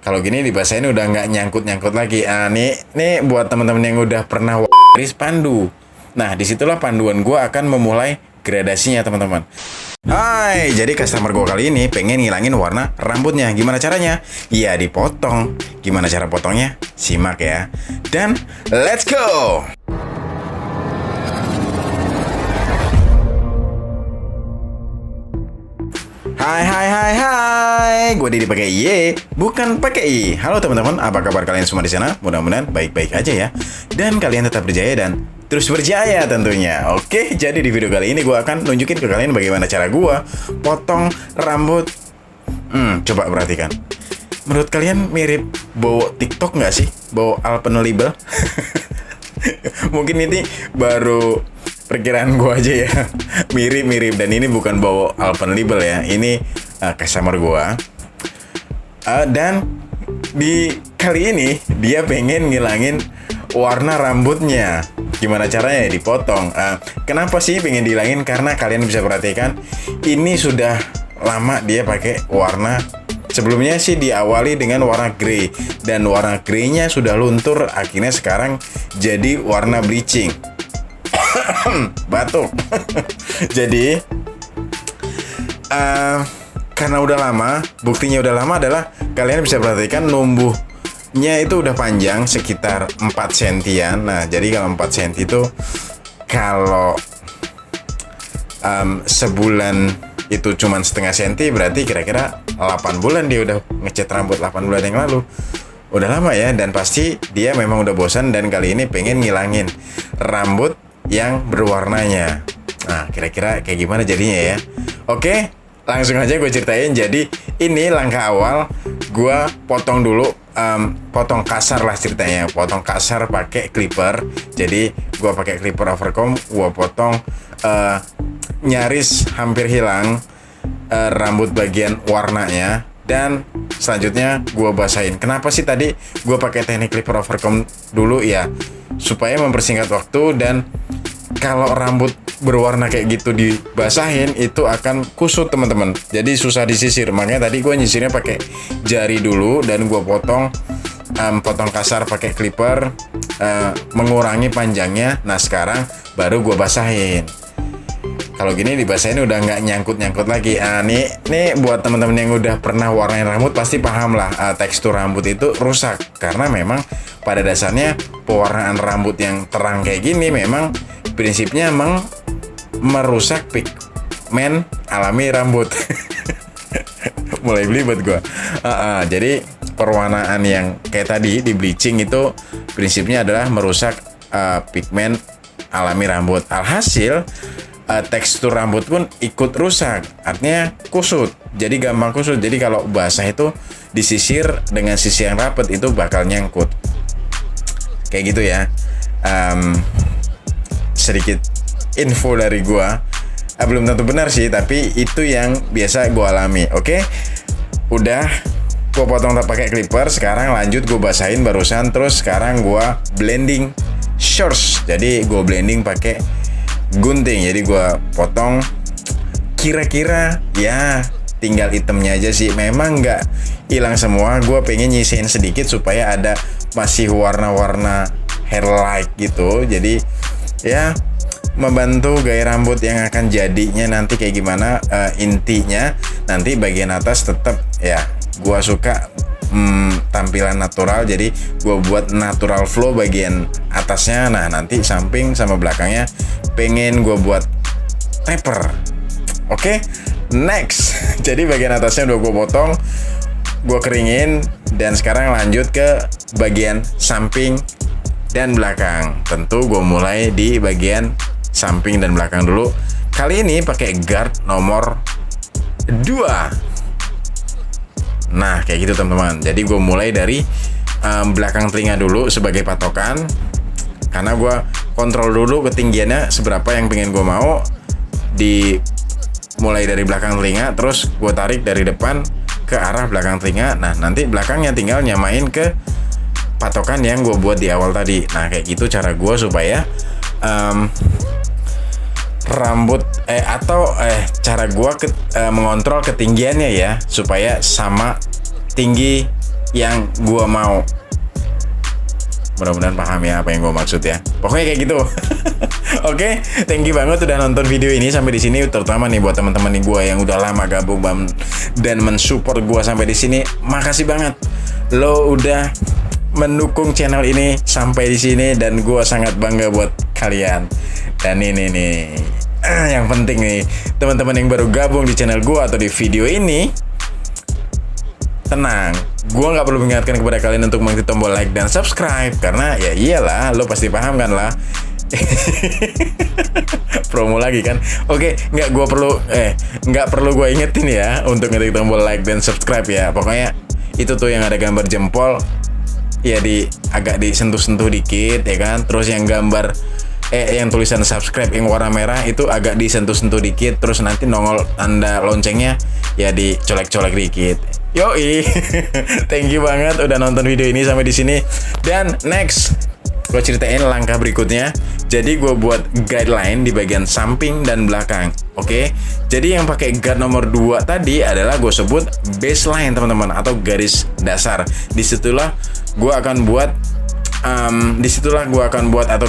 Kalau gini dibasahin udah nggak nyangkut-nyangkut lagi. Nih buat teman-teman yang udah pernah waris pandu. Nah, disitulah panduan gue akan memulai gradasinya, teman-teman. Hai, jadi customer gue kali ini pengen ngilangin warna rambutnya. Gimana caranya? Ya dipotong. Gimana cara potongnya? Simak ya. Dan let's go! Hai, gue Didi pakai Y, bukan pakai I. Halo teman-teman, apa kabar kalian semua di sana? Mudah-mudahan baik-baik aja ya. Dan kalian tetap berjaya dan terus berjaya tentunya. Oke, jadi di video kali ini gue akan nunjukin ke kalian bagaimana cara gue potong rambut. Coba perhatikan. Menurut kalian mirip bau TikTok nggak sih? Bau Alpenlibe? Mungkin ini baru perkiraan gue aja ya. Mirip-mirip, dan ini bukan bau Alpenlibe ya. Ini customer gue. Dan di kali ini dia pengen ngilangin warna rambutnya. Gimana caranya ya? Dipotong. Kenapa sih pengen dihilangin? Karena kalian bisa perhatikan, ini sudah lama dia pakai warna. Sebelumnya sih diawali dengan warna grey, dan warna greynya sudah luntur, akhirnya sekarang jadi warna bleaching. Batuk. Jadi karena udah lama, buktinya udah lama adalah kalian bisa perhatikan numbuhnya itu udah panjang sekitar 4 sentian. Nah, jadi kalau 4 senti itu kalau sebulan itu cuman setengah senti, berarti kira-kira 8 bulan dia udah ngecat rambut. 8 bulan yang lalu. Udah lama ya, dan pasti dia memang udah bosan dan kali ini pengen ngilangin rambut yang berwarnanya. Nah, kira-kira kayak gimana jadinya ya? Oke, langsung aja gue ceritain. Jadi ini langkah awal, gue potong dulu, potong kasar lah ceritanya. Potong kasar pakai clipper. Jadi gue pakai clipper overcomb, gue potong nyaris hampir hilang rambut bagian warnanya. Dan selanjutnya gue basahin. Kenapa sih tadi gue pakai teknik clipper overcomb dulu ya? Supaya mempersingkat waktu, dan kalau rambut berwarna kayak gitu dibasahin itu akan kusut teman-teman. Jadi susah disisir. Makanya tadi gue nyisirnya pakai jari dulu, dan gue potong kasar pakai clipper, mengurangi panjangnya. Nah, sekarang baru gue basahin. Kalau gini dibasahin udah nggak nyangkut-nyangkut lagi. Nih buat teman-teman yang udah pernah warnain rambut pasti paham lah, tekstur rambut itu rusak. Karena memang pada dasarnya pewarnaan rambut yang terang kayak gini memang prinsipnya emang merusak pigmen alami rambut. Mulai belibet gue. Jadi perwarnaan yang kayak tadi di bleaching itu prinsipnya adalah merusak pigmen alami rambut. Alhasil tekstur rambut pun ikut rusak, artinya kusut. Jadi gampang kusut. Jadi kalau basah itu disisir dengan sisi yang rapat itu bakal nyangkut. Kayak gitu ya. Sedikit info dari gua. Belum tentu benar sih, tapi itu yang biasa gua alami. Oke. Udah gua potong pakai clipper, sekarang lanjut gua basahin barusan, terus sekarang gua blending shorts. Jadi gua blending pakai gunting. Jadi gue potong kira-kira ya tinggal itemnya aja sih. Memang nggak hilang semua, gue pengen nyisain sedikit supaya ada masih warna-warna hair light gitu. Jadi ya membantu gaya rambut yang akan jadinya nanti kayak gimana. Intinya nanti bagian atas tetap ya gue suka tampilan natural, jadi gue buat natural flow bagian atasnya. Nah, nanti samping sama belakangnya pengen gue buat taper. Oke, next. Jadi bagian atasnya udah gue potong, gue keringin, dan sekarang lanjut ke bagian samping dan belakang. Tentu gue mulai di bagian samping dan belakang dulu. Kali ini pakai guard nomor 2. Nah, kayak gitu teman-teman. Jadi gue mulai dari belakang telinga dulu sebagai patokan, karena gue kontrol dulu ketinggiannya seberapa yang pengen gue mau. Mulai dari belakang telinga, terus gue tarik dari depan ke arah belakang telinga. Nah, nanti belakangnya tinggal nyamain ke patokan yang gue buat di awal tadi. Nah, kayak gitu cara gue supaya rambut cara gua mengontrol ketinggiannya ya, supaya sama tinggi yang gue mau. Mudah-mudahan paham ya apa yang gue maksud ya. Pokoknya kayak gitu. Oke, thank you banget udah nonton video ini sampai di sini. Terutama nih buat teman-teman nih gue yang udah lama gabung dan mensupport gue sampai di sini. Makasih banget. Lo udah mendukung channel ini sampai di sini dan gue sangat bangga buat kalian. Dan ini nih yang penting nih, teman-teman yang baru gabung di channel gue atau di video ini, tenang, gue nggak perlu mengingatkan kepada kalian untuk mengklik tombol like dan subscribe karena ya iyalah, lo pasti paham kan lah. Promo lagi kan? Oke, nggak perlu gue ingetin ya untuk ngeklik tombol like dan subscribe ya. Pokoknya itu tuh yang ada gambar jempol ya agak disentuh-sentuh dikit ya kan. Terus yang gambar yang tulisan subscribe yang warna merah itu agak disentuh-sentuh dikit. Terus nanti nongol tanda loncengnya ya dicolek-colek dikit. Yoi. Thank you banget udah nonton video ini sampai di sini. Dan next gue ceritain langkah berikutnya. Jadi gue buat guideline di bagian samping dan belakang. Oke. Jadi yang pakai guard nomor 2 tadi adalah gue sebut baseline teman-teman, atau garis dasar. Disitulah gue akan buat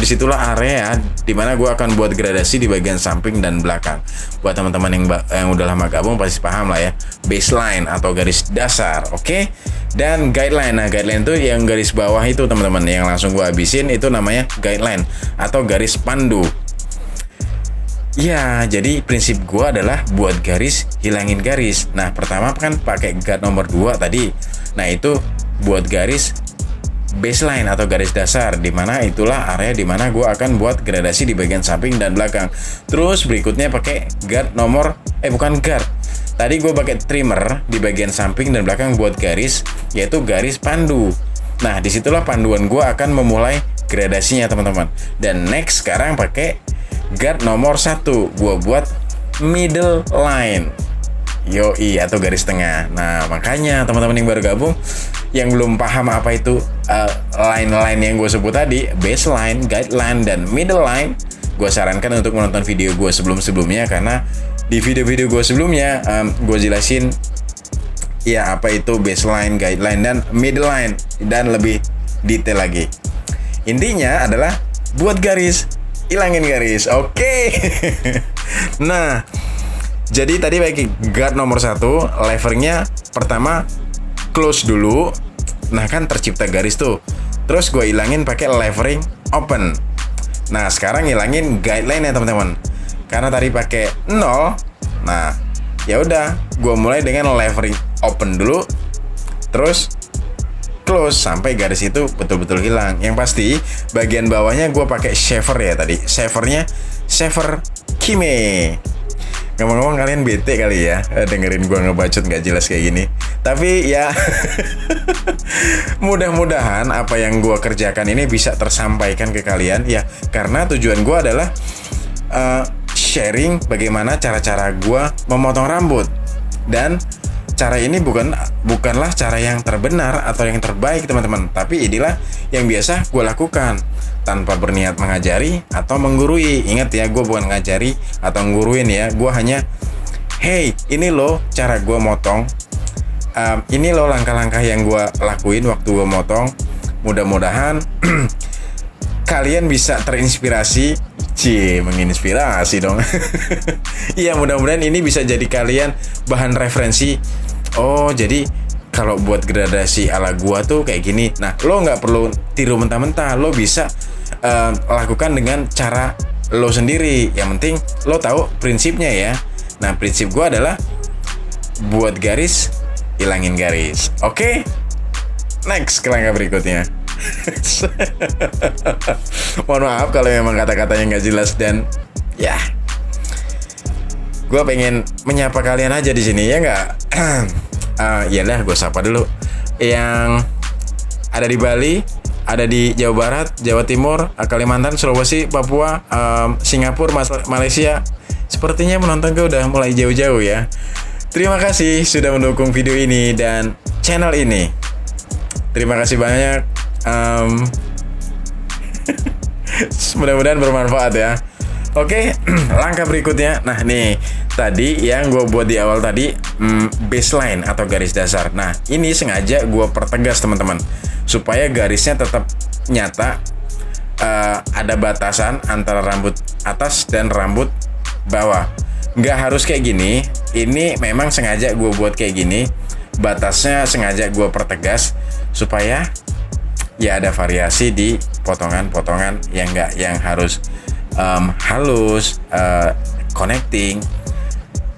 disitulah area dimana gue akan buat gradasi di bagian samping dan belakang. Buat teman-teman yang udah lama gabung pasti paham lah ya, baseline atau garis dasar. Oke. Dan guideline. Nah, guideline itu yang garis bawah itu teman-teman, yang langsung gue habisin itu namanya guideline atau garis pandu. Ya, jadi prinsip gue adalah buat garis, hilangin garis. Nah, pertama kan pakai guard nomor 2 tadi. Nah, itu buat garis baseline atau garis dasar, dimana itulah area dimana gue akan buat gradasi di bagian samping dan belakang. Terus berikutnya pakai guard bukan guard. Tadi gue pakai trimmer di bagian samping dan belakang buat garis, yaitu garis pandu. Nah, disitulah panduan gue akan memulai gradasinya teman-teman. Dan next sekarang pakai guard nomor 1, gue buat middle line. Yoi, atau garis tengah. Nah, makanya teman-teman yang baru gabung yang belum paham apa itu line-line yang gue sebut tadi, baseline, guideline, dan middle line, gue sarankan untuk menonton video gue sebelum-sebelumnya, karena di video-video gue sebelumnya gue jelasin ya apa itu baseline, guideline, dan middle line, dan lebih detail lagi. Intinya adalah buat garis, hilangin garis. Oke. Nah, jadi tadi pakai guard nomor 1, levernya pertama close dulu. Nah, kan tercipta garis tuh. Terus gue hilangin pakai levering open. Nah, sekarang hilangin guideline ya teman-teman. Karena tadi pakai 0. Nah, ya udah, gue mulai dengan levering open dulu. Terus close sampai garis itu betul-betul hilang. Yang pasti bagian bawahnya gue pakai shaver ya tadi. Shavernya shaver Kime. Ngomong-ngomong kalian bete kali ya dengerin gue ngebacot gak jelas kayak gini. Tapi ya mudah-mudahan apa yang gue kerjakan ini bisa tersampaikan ke kalian ya. Karena tujuan gue adalah sharing bagaimana cara-cara gue memotong rambut. Dan cara ini bukanlah cara yang terbenar atau yang terbaik teman-teman. Tapi inilah yang biasa gue lakukan tanpa berniat mengajari atau menggurui. Ingat ya, gue bukan ngajari atau ngguruin ya. Gue hanya, hey, ini loh cara gue motong. Ini loh langkah-langkah yang gue lakuin waktu gue motong. Mudah-mudahan kalian bisa terinspirasi. Menginspirasi dong. Iya, mudah-mudahan ini bisa jadi kalian bahan referensi. Oh, jadi kalau buat gradasi ala gua tuh kayak gini. Nah, lo nggak perlu tiru mentah-mentah. Lo bisa lakukan dengan cara lo sendiri. Yang penting lo tahu prinsipnya ya. Nah, prinsip gua adalah buat garis, hilangin garis. Oke? Next ke langkah berikutnya. Mohon maaf kalau memang kata-katanya nggak jelas dan ya, gue pengen menyapa kalian aja di sini ya nggak? Yalah, gue sapa dulu yang ada di Bali, ada di Jawa Barat, Jawa Timur, Kalimantan, Sulawesi, Papua, Singapura, Malaysia. Sepertinya menonton gue udah mulai jauh-jauh ya. Terima kasih sudah mendukung video ini dan channel ini. Terima kasih banyak. Mudah-mudahan bermanfaat ya. Oke, langkah berikutnya. Nah nih, tadi yang gue buat di awal tadi baseline atau garis dasar. Nah ini sengaja gue pertegas teman-teman, supaya garisnya tetap nyata. Ada batasan antara rambut atas dan rambut bawah. Nggak harus kayak gini. Ini memang sengaja gue buat kayak gini. Batasnya sengaja gue pertegas supaya ya ada variasi di potongan-potongan yang harus halus, connecting.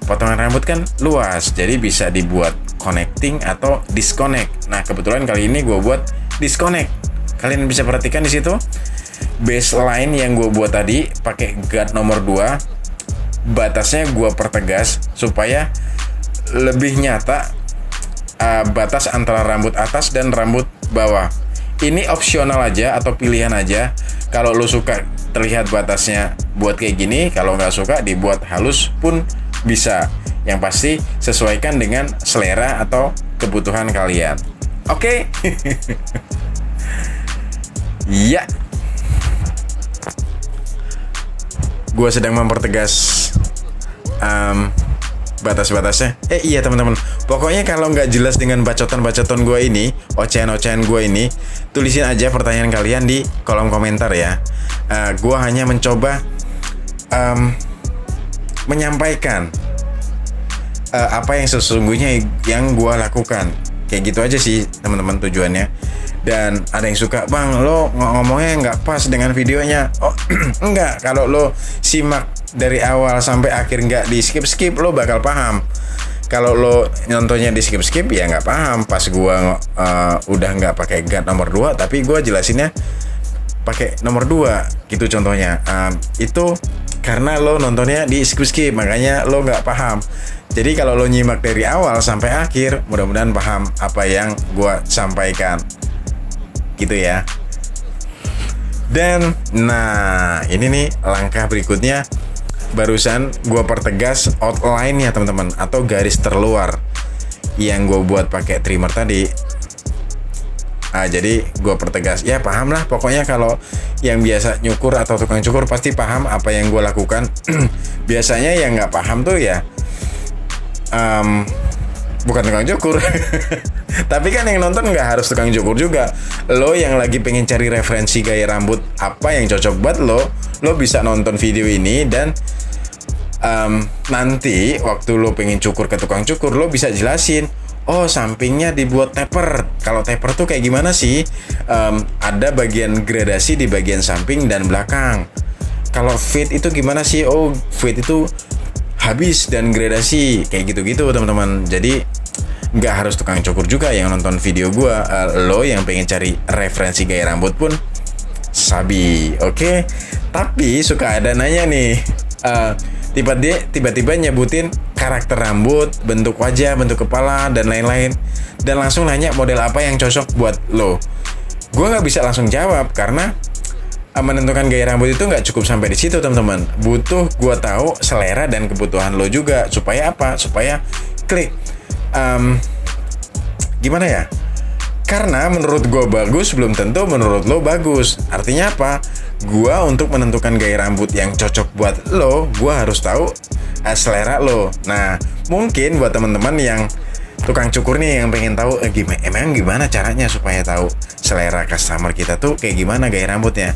Potongan rambut kan luas, jadi bisa dibuat connecting atau disconnect. Nah kebetulan kali ini gue buat disconnect. Kalian bisa perhatikan di situ baseline yang gue buat tadi pakai guard nomor 2. Batasnya gue pertegas supaya lebih nyata batas antara rambut atas dan rambut bawah. Ini opsional aja atau pilihan aja. Kalau lo suka terlihat batasnya buat kayak gini, kalau nggak suka dibuat halus pun bisa. Yang pasti sesuaikan dengan selera atau kebutuhan kalian. Oke? Ya. Gue sedang mempertegas batas-batasnya. Iya teman-teman, pokoknya kalau nggak jelas dengan bacotan-bacotan gue ini, ocehan-ocehan gue ini, tulisin aja pertanyaan kalian di kolom komentar ya. Gue hanya mencoba menyampaikan apa yang sesungguhnya yang gue lakukan. Kayak gitu aja sih teman-teman tujuannya. Dan ada yang suka, bang lo ngomongnya nggak pas dengan videonya. Oh enggak, kalau lo simak dari awal sampai akhir nggak di skip lo bakal paham. Kalau lo nontonnya di skip ya nggak paham. Pas gua udah nggak pakai guard nomor 2 tapi gua jelasinnya pakai nomor 2 gitu contohnya. Itu karena lo nontonnya di skip makanya lo nggak paham. Jadi kalau lo nyimak dari awal sampai akhir, mudah-mudahan paham apa yang gua sampaikan gitu ya. Dan nah ini nih langkah berikutnya, barusan gue pertegas outline ya teman-teman, atau garis terluar yang gue buat pakai trimmer tadi. Jadi gue pertegas, ya paham lah pokoknya. Kalau yang biasa nyukur atau tukang cukur pasti paham apa yang gue lakukan. Biasanya yang nggak paham tuh ya bukan tukang cukur. Tapi kan yang nonton nggak harus tukang cukur juga. Lo yang lagi pengen cari referensi gaya rambut apa yang cocok buat lo bisa nonton video ini. Dan nanti waktu lo pengen cukur ke tukang cukur, lo bisa jelasin, oh sampingnya dibuat taper. Kalau taper tuh kayak gimana sih? Ada bagian gradasi di bagian samping dan belakang. Kalau fade itu gimana sih? Oh fade itu habis dan gradasi, kayak gitu-gitu teman-teman. Jadi nggak harus tukang cukur juga yang nonton video gue. Lo yang pengen cari referensi gaya rambut pun sabi, oke? Tapi suka ada nanya nih, tiba-tiba nyebutin karakter rambut, bentuk wajah, bentuk kepala, dan lain-lain, dan langsung nanya model apa yang cocok buat lo. Gue nggak bisa langsung jawab karena menentukan gaya rambut itu nggak cukup sampai di situ teman-teman. Butuh gue tahu selera dan kebutuhan lo juga. Supaya apa? Supaya klik. Gimana ya? Karena menurut gue bagus belum tentu menurut lo bagus. Artinya apa? Gue untuk menentukan gaya rambut yang cocok buat lo, gue harus tahu selera lo. Nah mungkin buat teman-teman yang tukang cukur nih yang pengen tahu gimana caranya supaya tahu selera customer kita tuh kayak gimana gaya rambutnya.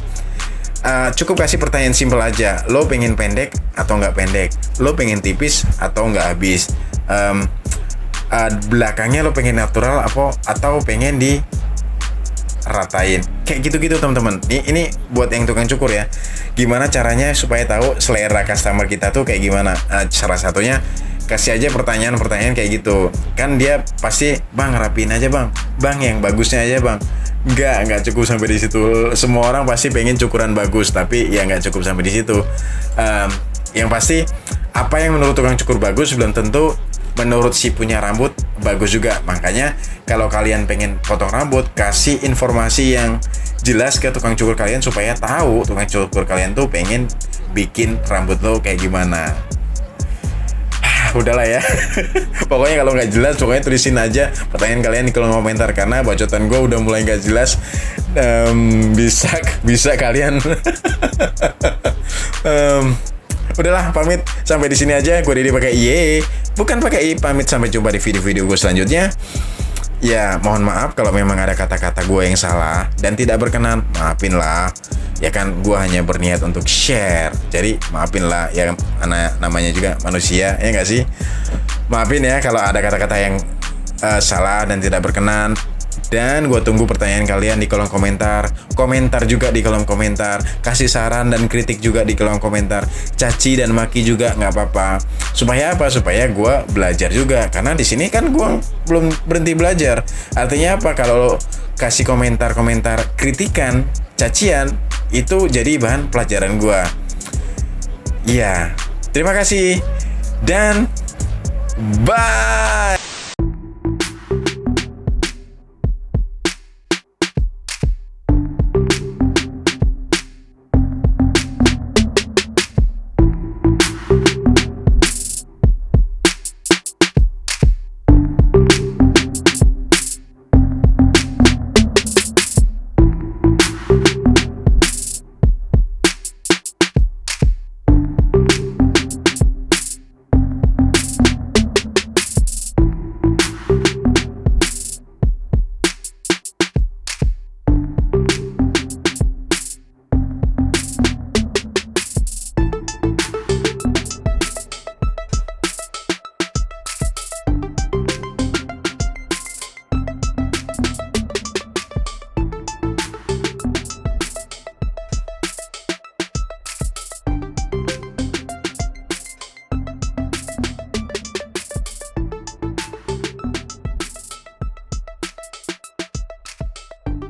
Cukup kasih pertanyaan simpel aja. Lo pengen pendek atau nggak pendek? Lo pengen tipis atau nggak habis? Belakangnya lo pengen natural atau pengen diratain? Kayak gitu-gitu teman-teman. Ini buat yang tukang cukur ya. Gimana caranya supaya tahu selera customer kita tuh kayak gimana? Salah satunya kasih aja pertanyaan-pertanyaan kayak gitu. Kan dia pasti, bang rapiin aja bang yang bagusnya aja bang. Nggak cukup sampai di situ. Semua orang pasti pengen cukuran bagus, tapi ya nggak cukup sampai di situ. Yang pasti apa yang menurut tukang cukur bagus belum tentu menurut si punya rambut bagus juga. Makanya kalau kalian pengen potong rambut, kasih informasi yang jelas ke tukang cukur kalian supaya tahu tukang cukur kalian tuh pengen bikin rambut lo kayak gimana. Udahlah ya. Pokoknya kalau nggak jelas, pokoknya tulisin aja pertanyaan kalian di kolom komentar, karena bacotan gue udah mulai nggak jelas. Bisa kalian Udahlah, pamit sampai di sini aja. Gue Didi pakai Y, bukan pakai I. Pamit, sampai jumpa di video-video gue selanjutnya. Ya, mohon maaf kalau memang ada kata-kata gue yang salah dan tidak berkenan. Maafin lah. Ya kan, gue hanya berniat untuk share. Jadi maafin lah. Ya, namanya juga manusia, ya nggak sih? Maafin ya kalau ada kata-kata yang salah dan tidak berkenan. Dan gue tunggu pertanyaan kalian di kolom komentar. Komentar juga di kolom komentar. Kasih saran dan kritik juga di kolom komentar. Caci dan maki juga nggak apa-apa. Supaya apa? Supaya gue belajar juga. Karena di sini kan gue belum berhenti belajar. Artinya apa? Kalau kasih komentar-komentar kritikan, cacian, itu jadi bahan pelajaran gue. Iya. Terima kasih. Dan bye.